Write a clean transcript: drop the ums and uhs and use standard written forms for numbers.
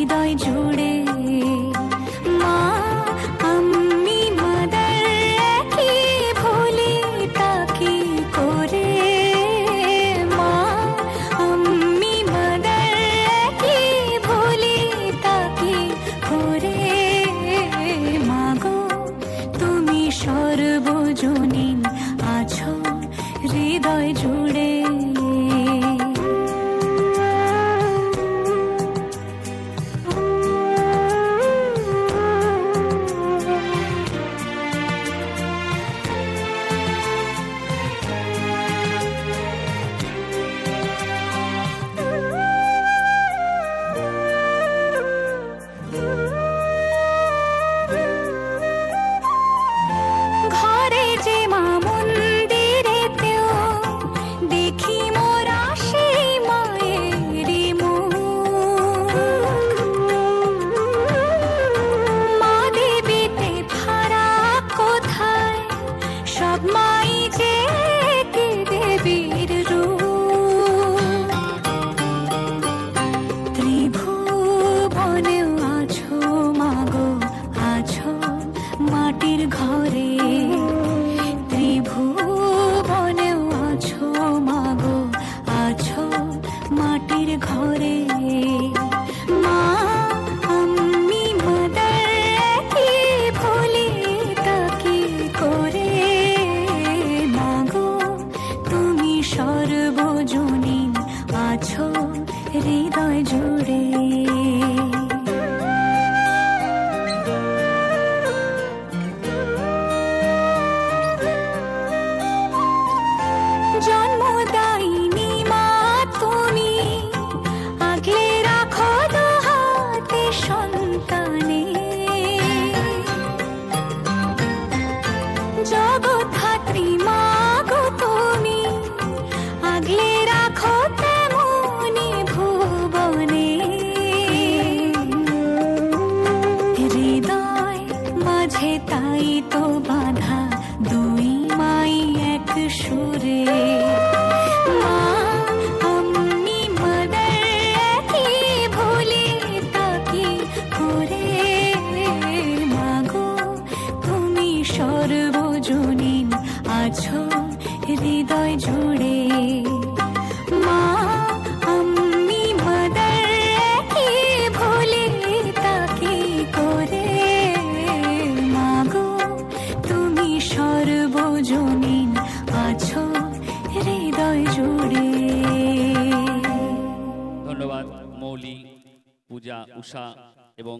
হৃদয় জুড়ে। মা আমি মাদার কি ভুলি তাকে করে, মা আমি মাদার কি ভুলি তাকে করে। মাগো তুমি সর্বজনীন আছো হৃদয় জুড়ে। ঘরে যে মা মন্দিরেতেও দেখি মোরা সেই মায়েরই মুখ। মা দেবীতে ফারাক কোথায়, সব মাই যে একে দেবীর রূপ। ত্রিভুবনেও আছো মাগো, আছো মাটির ঘরে। ত্রিভুবনেও আছো মাগো, আছো মাটির ঘরে। মা আমি মাদার কি ভুলি তাকে করে। মাগো তুমি সর্বজনীন আছো হৃদয় জুড়ে। জন্মদায়িনী মা তুমি, আগলে রাখো দুহাতে সন্তানে। জগৎধাত্রী মা গো তুমি, আগলে রাখো তেমনি ভুবনে। হৃদয় মাঝে তাই তো বাঁধা দুই মাই এক সুরে। মা আমি মাদার কি ভুলি তাকে করে। মাগো তুমি সর্বজনীন আছো হৃদয় জুড়ে। মা আমি মাদার কি ভুলি তাকে করে। মাগো তুমি সর্বজনীন আছো হৃদয় জুড়ে। ধন্যবাদ মৌলি, পূজা, উষা এবং